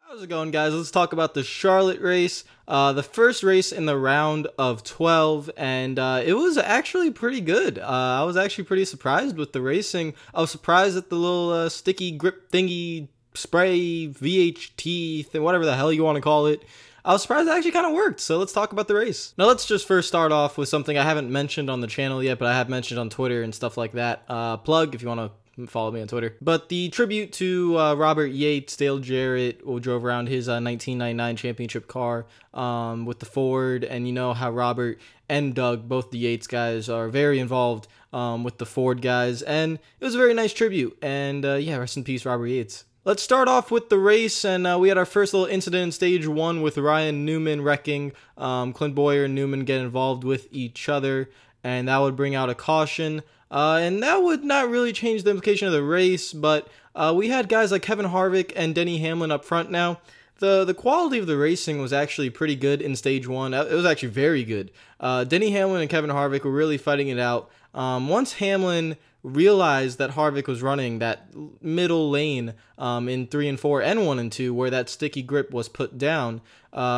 How's it going, guys? Let's talk about the Charlotte race. The first race in the round of 12, and it was actually pretty good. I was actually pretty surprised with the racing. I was surprised at the little sticky grip thingy spray VHT thing, whatever the hell you want to call it. I was surprised it actually kind of worked, so let's talk about the race. Now let's just first start off with something I haven't mentioned on the channel yet, but I have mentioned on Twitter and stuff like that. Plug if you want to follow me on Twitter. But the tribute to Robert Yates, Dale Jarrett, who drove around his 1999 championship car with the Ford, and you know how Robert and Doug, both the Yates guys, are very involved with the Ford guys, and it was a very nice tribute. And yeah, rest in peace, Robert Yates. Let's start off with the race, and we had our first little incident in stage 1 with Ryan Newman wrecking. Clint Boyer and Newman get involved with each other, and that would bring out a caution. And that would not really change the implication of the race, but we had guys like Kevin Harvick and Denny Hamlin up front now. The quality of the racing was actually pretty good in stage 1. It was actually very good. Denny Hamlin and Kevin Harvick were really fighting it out. Once Hamlin realized that Harvick was running that middle lane in 3 and 4 and 1 and 2 where that sticky grip was put down,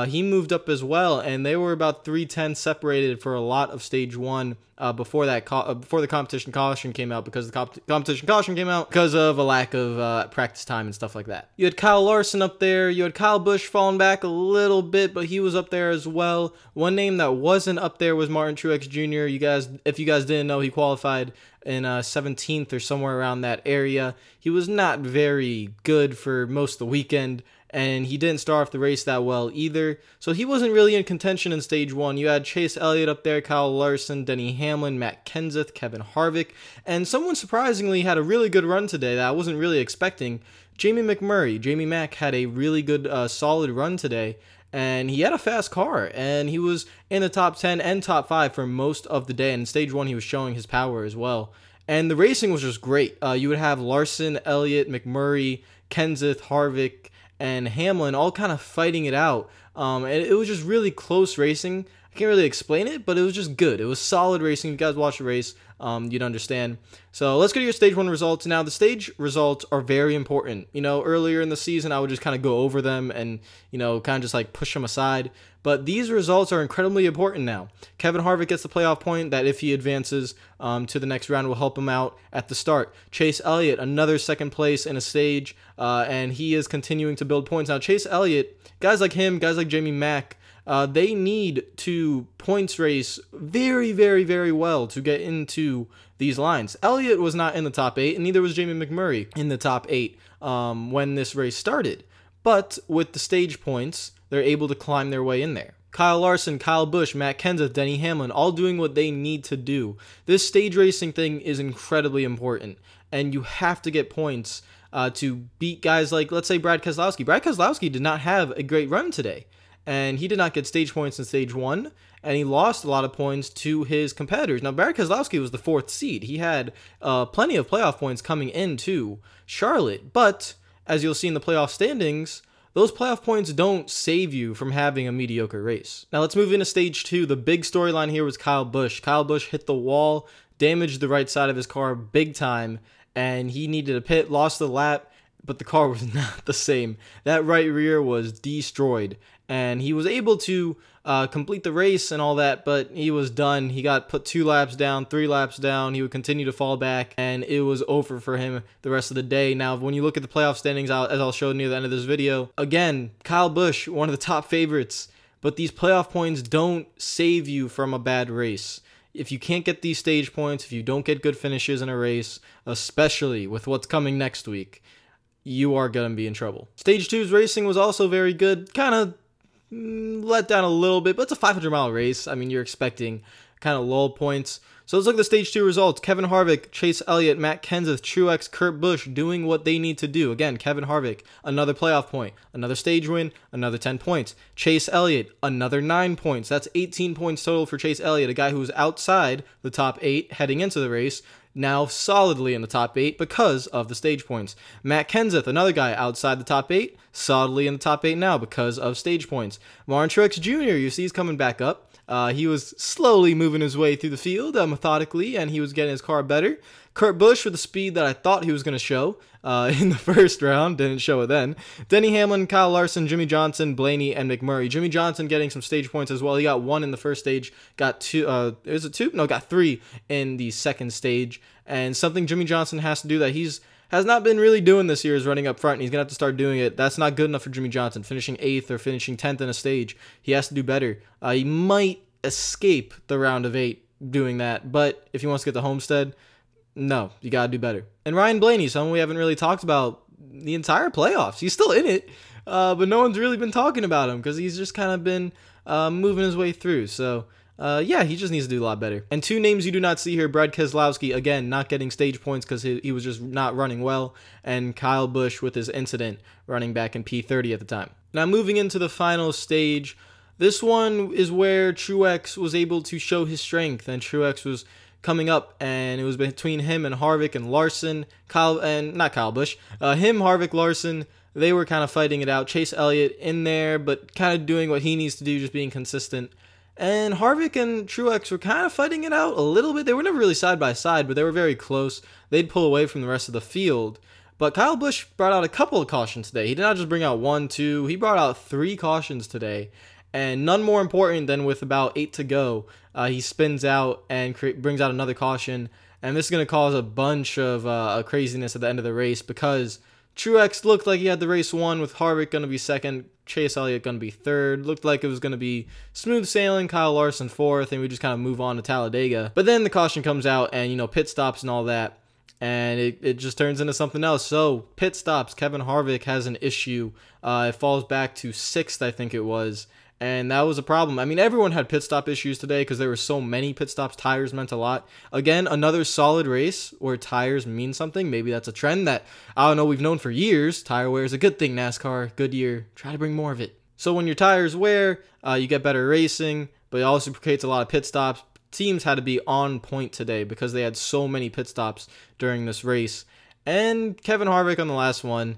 he moved up as well, and they were about 3/10 separated for a lot of stage 1 before the competition caution came out, because the competition caution came out because of a lack of practice time and stuff like that. You had Kyle Larson up there. You had Kyle Busch falling back a little bit, but he was up there as well. One name that wasn't up there was Martin Truex Jr. If you guys didn't know, he qualified in 17th or somewhere around that area. He was not very good for most of the weekend, and he didn't start off the race that well either, so he wasn't really in contention in stage 1. You had Chase Elliott up there, Kyle Larson, Denny Hamlin, Matt Kenseth, Kevin Harvick, and someone surprisingly had a really good run today that I wasn't really expecting. Jamie McMurray. Jamie Mack had a really good, solid run today, and he had a fast car, and he was in the top 10 and top 5 for most of the day, and in stage 1 he was showing his power as well. And the racing was just great. You would have Larson, Elliott, McMurray, Kenseth, Harvick, and Hamlin all kind of fighting it out. And it was just really close racing. I can't really explain it, but it was just good. It was solid racing. If you guys watch the race, you'd understand. So let's go to your stage 1 results. Now, the stage results are very important. You know, earlier in the season, I would just kind of go over them and, you know, kind of just like push them aside. But these results are incredibly important now. Kevin Harvick gets the playoff point that if he advances to the next round will help him out at the start. Chase Elliott, another second place in a stage, and he is continuing to build points. Now, Chase Elliott, guys like him, guys like Jamie Mack, they need to points race very, very, very well to get into these lines. Elliott was not in the top 8, and neither was Jamie McMurray in the top 8 when this race started. But with the stage points, they're able to climb their way in there. Kyle Larson, Kyle Busch, Matt Kenseth, Denny Hamlin, all doing what they need to do. This stage racing thing is incredibly important, and you have to get points to beat guys like, let's say, Brad Keselowski. Brad Keselowski did not have a great run today, and he did not get stage points in stage 1, and he lost a lot of points to his competitors. Now, Brad Keselowski was the 4th seed. He had plenty of playoff points coming into Charlotte, but as you'll see in the playoff standings, those playoff points don't save you from having a mediocre race. Now let's move into stage 2. The big storyline here was Kyle Busch. Kyle Busch hit the wall, damaged the right side of his car big time, and he needed a pit, lost the lap, but the car was not the same. That right rear was destroyed, and he was able to complete the race and all that, but he was done. He got put 2 laps down, 3 laps down. He would continue to fall back, and it was over for him the rest of the day. Now, when you look at the playoff standings, as I'll show near the end of this video, again, Kyle Busch, one of the top favorites, but these playoff points don't save you from a bad race. If you can't get these stage points, if you don't get good finishes in a race, especially with what's coming next week, you are going to be in trouble. Stage 2's racing was also very good, kind of let down a little bit, but it's a 500-mile race. I mean, you're expecting kind of low points. So let's look at the stage 2 results. Kevin Harvick, Chase Elliott, Matt Kenseth, Truex, Kurt Busch doing what they need to do. Again, Kevin Harvick, another playoff point, another stage win, another 10 points. Chase Elliott, another 9 points. That's 18 points total for Chase Elliott, a guy who was outside the top 8 heading into the race, now solidly in the top 8 because of the stage points. Matt Kenseth, another guy outside the top 8, solidly in the top 8 now because of stage points. Martin Truex Jr., you see he's coming back up. He was slowly moving his way through the field methodically, and he was getting his car better. Kurt Busch with the speed that I thought he was going to show in the first round. Didn't show it then. Denny Hamlin, Kyle Larson, Jimmy Johnson, Blaney, and McMurray. Jimmy Johnson getting some stage points as well. He got 1 in the first stage. Got 2. Is it 2? No, got 3 in the second stage. And something Jimmy Johnson has to do that has not been really doing this year is running up front, and he's going to have to start doing it. That's not good enough for Jimmy Johnson, finishing 8th or finishing 10th in a stage. He has to do better. He might escape the round of 8 doing that, but if he wants to get to Homestead, no, you got to do better. And Ryan Blaney, someone we haven't really talked about the entire playoffs. He's still in it, but no one's really been talking about him because he's just kind of been moving his way through. So, yeah, he just needs to do a lot better. And 2 names you do not see here, Brad Keselowski, again, not getting stage points because he was just not running well, and Kyle Busch with his incident running back in P30 at the time. Now, moving into the final stage, this one is where Truex was able to show his strength, and Truex was coming up, and it was between him and Harvick and Larson. Not Kyle Busch. Him, Harvick, Larson, they were kind of fighting it out. Chase Elliott in there, but kind of doing what he needs to do, just being consistent. And Harvick and Truex were kind of fighting it out a little bit. They were never really side by side, but they were very close. They'd pull away from the rest of the field. But Kyle Busch brought out a couple of cautions today. He did not just bring out 1, 2. He brought out 3 cautions today. And none more important than with about 8 to go, he spins out and brings out another caution. And this is going to cause a bunch of craziness at the end of the race because Truex looked like he had the race won, with Harvick going to be 2nd, Chase Elliott going to be 3rd. Looked like it was going to be smooth sailing, Kyle Larson 4th, and we just kind of move on to Talladega. But then the caution comes out and, pit stops and all that. And it just turns into something else. So, pit stops. Kevin Harvick has an issue. It falls back to 6th, I think it was. And that was a problem. I mean, everyone had pit stop issues today because there were so many pit stops. Tires meant a lot. Again, another solid race where tires mean something. Maybe that's a trend that, I don't know, we've known for years. Tire wear is a good thing, NASCAR. Goodyear, try to bring more of it. So when your tires wear, you get better racing, but it also creates a lot of pit stops. Teams had to be on point today because they had so many pit stops during this race. And Kevin Harvick on the last one,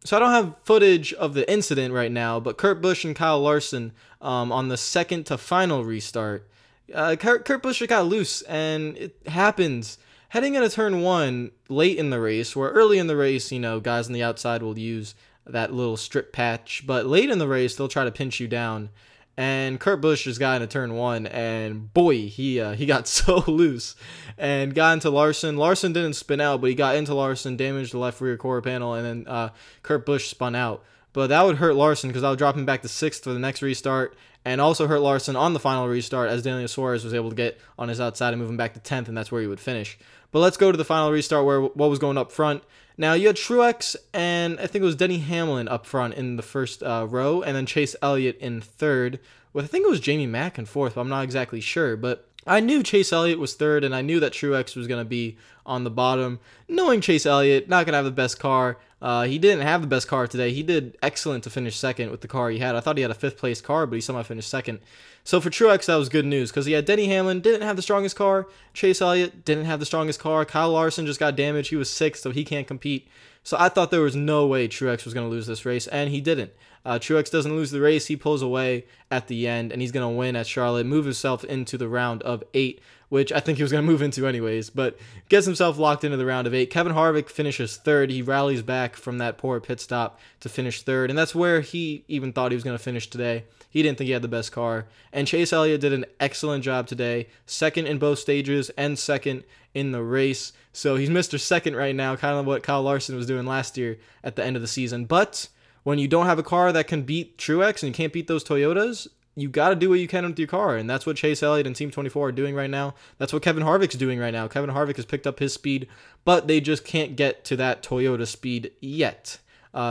So I don't have footage of the incident right now, but Kurt Busch and Kyle Larson on the second to final restart, Kurt Busch got loose, and it happens heading into turn 1 late in the race, where early in the race, guys on the outside will use that little strip patch, but late in the race, they'll try to pinch you down. And Kurt Busch just got into turn 1, and boy, he got so loose and got into Larson. Larson didn't spin out, but he got into Larson, damaged the left rear quarter panel, and then Kurt Busch spun out. But that would hurt Larson because that would drop him back to 6th for the next restart, and also hurt Larson on the final restart as Daniel Suarez was able to get on his outside and move him back to 10th, and that's where he would finish. But let's go to the final restart where what was going up front. Now, you had Truex and I think it was Denny Hamlin up front in the first row, and then Chase Elliott in 3rd, with I think it was Jamie Mack in 4th, but I'm not exactly sure. But I knew Chase Elliott was 3rd, and I knew that Truex was going to be on the bottom. Knowing Chase Elliott, not going to have the best car. He didn't have the best car today. He did excellent to finish 2nd with the car he had. I thought he had a 5th place car, but he somehow finished 2nd. So for Truex, that was good news because he had Denny Hamlin, didn't have the strongest car. Chase Elliott didn't have the strongest car. Kyle Larson just got damaged. He was 6th, so he can't compete. So I thought there was no way Truex was going to lose this race, and he didn't. Truex doesn't lose the race. He pulls away at the end, and he's going to win at Charlotte, move himself into the round of 8, which I think he was going to move into anyways, but gets himself locked into the round of 8. Kevin Harvick finishes 3rd. He rallies back from that poor pit stop to finish 3rd, and that's where he even thought he was going to finish today. He didn't think he had the best car. And Chase Elliott did an excellent job today, 2nd in both stages and 2nd in the race. So he's Mr. 2nd right now, kind of what Kyle Larson was doing last year at the end of the season. But when you don't have a car that can beat Truex and you can't beat those Toyotas, you got to do what you can with your car, and that's what Chase Elliott and Team 24 are doing right now. That's what Kevin Harvick's doing right now. Kevin Harvick has picked up his speed, but they just can't get to that Toyota speed yet.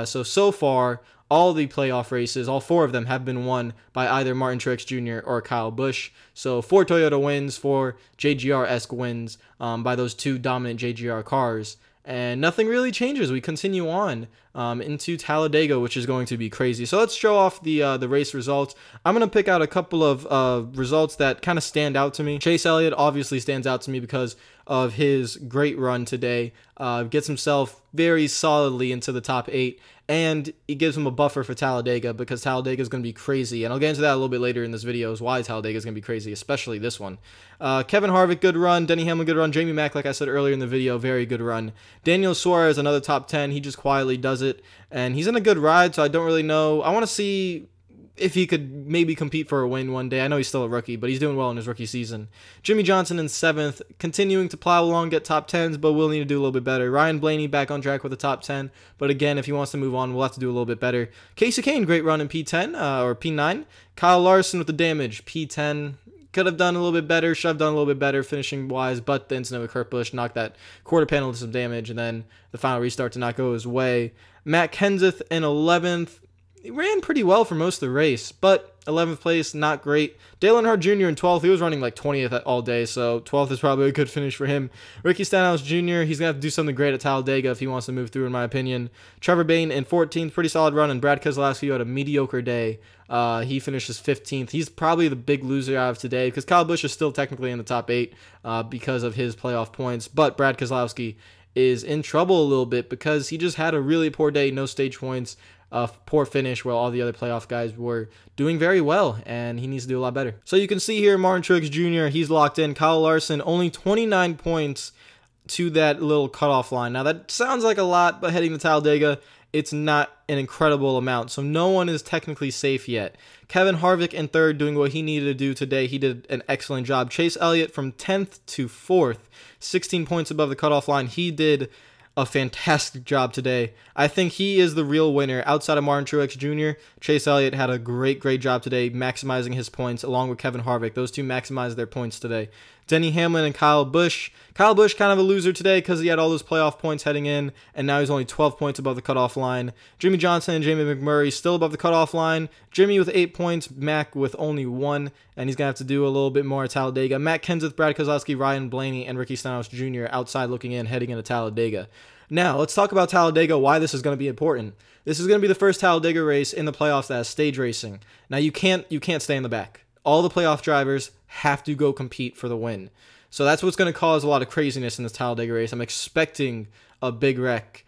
So far, all the playoff races, all 4 of them have been won by either Martin Truex Jr. or Kyle Busch. So 4 Toyota wins, 4 JGR-esque wins by those 2 dominant JGR cars. And nothing really changes. We continue on into Talladega, which is going to be crazy. So let's show off the race results. I'm going to pick out a couple of results that kind of stand out to me. Chase Elliott obviously stands out to me because of his great run today. Gets himself very solidly into the top 8. and it gives him a buffer for Talladega because Talladega is going to be crazy. And I'll get into that a little bit later in this video, is why Talladega is going to be crazy, especially this one. Kevin Harvick, good run. Denny Hamlin, good run. Jamie Mack, like I said earlier in the video, very good run. Daniel Suarez, another top 10. He just quietly does it, and he's in a good ride, so I don't really know. I want to see if he could maybe compete for a win one day. I know he's still a rookie, but he's doing well in his rookie season. Jimmy Johnson in 7th, continuing to plow along, get top 10s, but will need to do a little bit better. Ryan Blaney back on track with a top 10, but again, if he wants to move on, we'll have to do a little bit better. Casey Kane, great run in P10, or P9. Kyle Larson with the damage, P10. Could have done a little bit better, should have done a little bit better finishing wise, but the incident with Kurt Busch knocked that quarter panel to some damage, and then the final restart did not go his way. Matt Kenseth in 11th. He ran pretty well for most of the race, but 11th place, not great. Dale Earnhardt Jr. in 12th, he was running like 20th all day, so 12th is probably a good finish for him. Ricky Stenhouse Jr., he's going to have to do something great at Talladega if he wants to move through, in my opinion. Trevor Bayne in 14th, pretty solid run, and Brad Keselowski had a mediocre day. He finishes 15th. He's probably the big loser out of today, because Kyle Busch is still technically in the top 8 because of his playoff points, but Brad Keselowski is in trouble a little bit because he just had a really poor day, no stage points, poor finish, while all the other playoff guys were doing very well, and he needs to do a lot better. So you can see here, Martin Truex Jr., he's locked in. Kyle Larson, only 29 points to that little cutoff line. Now, that sounds like a lot, but heading to Talladega, it's not an incredible amount, so no one is technically safe yet. Kevin Harvick in 3rd, doing what he needed to do today. He did an excellent job. Chase Elliott from 10th to 4th, 16 points above the cutoff line. He did a fantastic job today. I think he is the real winner. Outside of Martin Truex Jr., Chase Elliott had a great job today, maximizing his points, along with Kevin Harvick. Those two maximized their points today. Denny Hamlin and Kyle Busch. Kyle Busch kind of a loser today because he had all those playoff points heading in, and now he's only 12 points above the cutoff line. Jimmy Johnson and Jamie McMurray still above the cutoff line. Jimmy with 8 points, Mac with only 1, and he's going to have to do a little bit more at Talladega. Matt Kenseth, Brad Keselowski, Ryan Blaney, and Ricky Stenhouse Jr. outside looking in, heading into Talladega. Now, let's talk about Talladega, why this is going to be important. This is going to be the first Talladega race in the playoffs that has stage racing. Now, you can't stay in the back. All the playoff drivers have to go compete for the win. So that's what's going to cause a lot of craziness in this Talladega race. I'm expecting a big wreck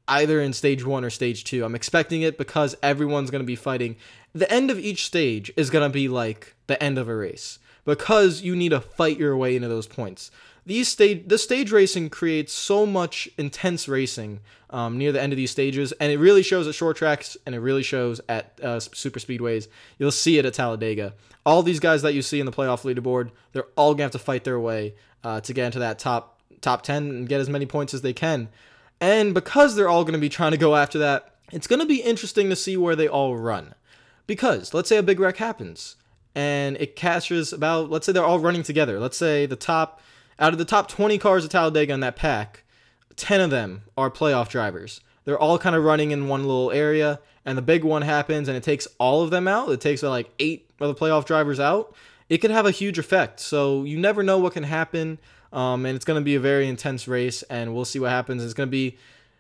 either in stage 1 or stage 2. I'm expecting it because everyone's going to be fighting. The end of each stage is going to be like the end of a race because you need to fight your way into those points. The stage racing creates so much intense racing near the end of these stages, and it really shows at short tracks, and it really shows at super speedways. You'll see it at Talladega. All these guys that you see in the playoff leaderboard, they're all going to have to fight their way to get into that top 10 and get as many points as they can. And because they're all going to be trying to go after that, it's going to be interesting to see where they all run. Because, let's say a big wreck happens, and it catches about, let's say they're all running together. Let's say out of the top 20 cars at Talladega in that pack, 10 of them are playoff drivers. They're all kind of running in one little area, and the big one happens, and it takes all of them out. It takes like 8 of the playoff drivers out. It could have a huge effect, so you never know what can happen, and it's going to be a very intense race, and we'll see what happens. It's going to be,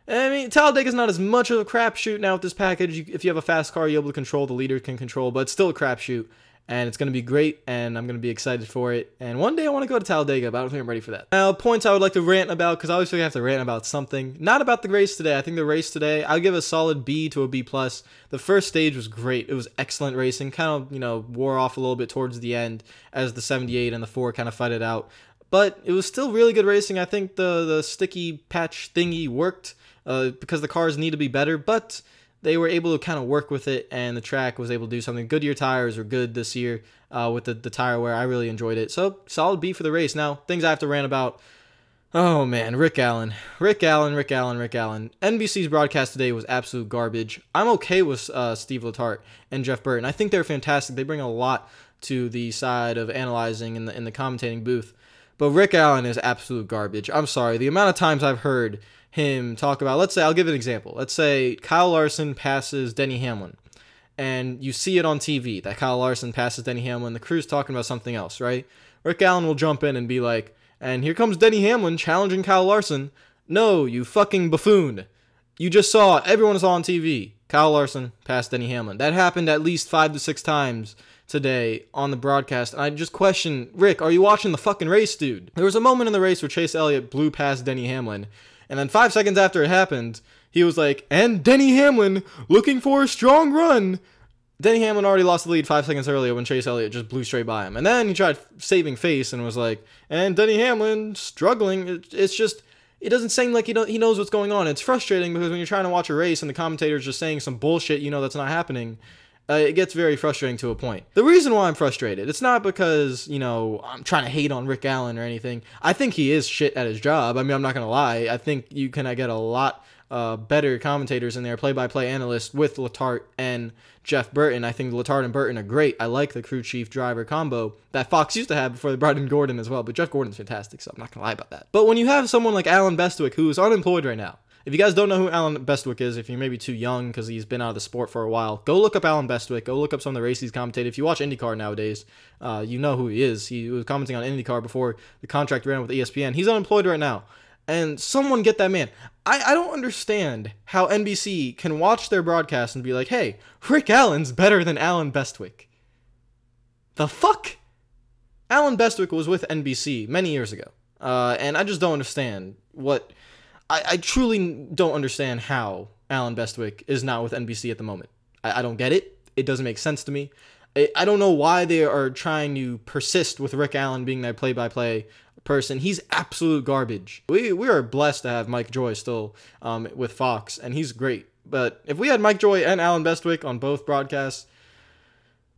I mean, Talladega's not as much of a crapshoot now with this package. If you have a fast car, you're able to control, the leader can control, but it's still a crapshoot. And it's going to be great, and I'm going to be excited for it. And one day I want to go to Talladega, but I don't think I'm ready for that. Now, points I would like to rant about, because I always feel like I have to rant about something. Not about the race today. I think the race today, I'll give a solid B to a B+. The first stage was great. It was excellent racing. Kind of, wore off a little bit towards the end as the 78 and the 4 kind of fight it out. But it was still really good racing. I think the sticky patch thingy worked because the cars need to be better, but they were able to kind of work with it, and the track was able to do something. Goodyear tires were good this year with the tire wear. I really enjoyed it. So, solid B for the race. Now, things I have to rant about. Oh, man, Rick Allen. NBC's broadcast today was absolute garbage. I'm okay with Steve Letarte and Jeff Burton. I think they're fantastic. They bring a lot to the side of analyzing in the commentating booth. But Rick Allen is absolute garbage. I'm sorry. The amount of times I've heard him talk about, let's say, I'll give an example. Let's say Kyle Larson passes Denny Hamlin, and you see it on TV that Kyle Larson passes Denny Hamlin. The crew's talking about something else, right? Rick Allen will jump in and be like, and here comes Denny Hamlin challenging Kyle Larson. No, you fucking buffoon. You just saw, everyone saw on TV, Kyle Larson passed Denny Hamlin. That happened at least 5 to 6 times today on the broadcast, and I just question, Rick, are you watching the fucking race, dude? There was a moment in the race where Chase Elliott blew past Denny Hamlin, and then 5 seconds after it happened, he was like, and Denny Hamlin looking for a strong run. Denny Hamlin already lost the lead 5 seconds earlier when Chase Elliott just blew straight by him. And then he tried saving face and was like, and Denny Hamlin struggling. It's just, it doesn't seem like he knows what's going on. It's frustrating because when you're trying to watch a race and the commentator's just saying some bullshit, that's not happening, it gets very frustrating to a point. The reason why I'm frustrated, it's not because, I'm trying to hate on Rick Allen or anything. I think he is shit at his job. I mean, I'm not going to lie. I think you can get a lot better commentators in there, play-by-play analysts with Letarte and Jeff Burton. I think Letarte and Burton are great. I like the crew chief driver combo that Fox used to have before they brought in Gordon as well, but Jeff Gordon's fantastic, so I'm not gonna lie about that. But when you have someone like Alan Bestwick, who is unemployed right now, if you guys don't know who Alan Bestwick is, if you're maybe too young because he's been out of the sport for a while, go look up Alan Bestwick. Go look up some of the races he's commentated. If you watch IndyCar nowadays, you know who he is. He was commenting on IndyCar before the contract ran with ESPN. He's unemployed right now. And someone get that man. I don't understand how NBC can watch their broadcast and be like, hey, Rick Allen's better than Alan Bestwick. The fuck? Alan Bestwick was with NBC many years ago. And I just don't understand what... I truly don't understand how Alan Bestwick is not with NBC at the moment. I don't get it. It doesn't make sense to me. I don't know why they are trying to persist with Rick Allen being their play-by-play person. He's absolute garbage. We are blessed to have Mike Joy still with Fox, and he's great. But if we had Mike Joy and Alan Bestwick on both broadcasts,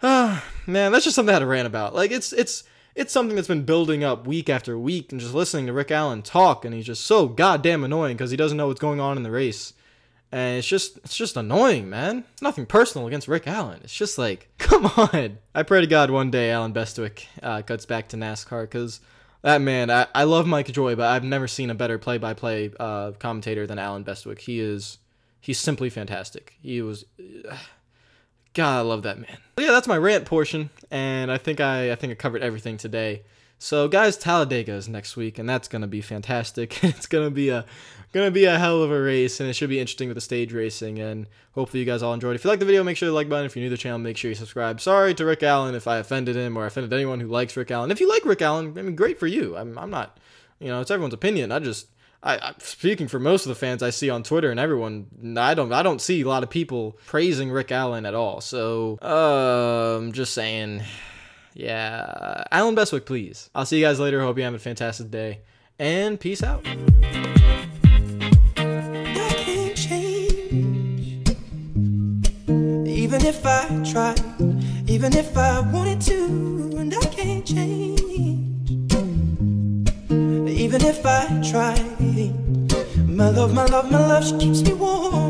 man, that's just something I had to rant about. Like, it's something that's been building up week after week, and just listening to Rick Allen talk, and he's just so goddamn annoying because he doesn't know what's going on in the race. And it's just annoying, man. It's nothing personal against Rick Allen. It's just like, come on. I pray to God one day Alan Bestwick cuts back to NASCAR, because that man, I love Mike Joy, but I've never seen a better play-by-play commentator than Alan Bestwick. He's simply fantastic. God, I love that man. But yeah, that's my rant portion, and I think I covered everything today. So guys, Talladega is next week, and that's gonna be fantastic. It's gonna be a hell of a race, and it should be interesting with the stage racing, and hopefully you guys all enjoyed. If you liked the video, make sure to like button. If you're new to the channel, make sure you subscribe. Sorry to Rick Allen if I offended him or offended anyone who likes Rick Allen. If you like Rick Allen, I mean, great for you. I'm not, it's everyone's opinion. I'm speaking for most of the fans I see on Twitter and everyone, I don't see a lot of people praising Rick Allen at all. So, I'm just saying, yeah, Alan Bestwick, please. I'll see you guys later. Hope you have a fantastic day, and peace out. Even if I tried, even if I wanted to, and I can't change. Even if I tried, my love, she keeps me warm.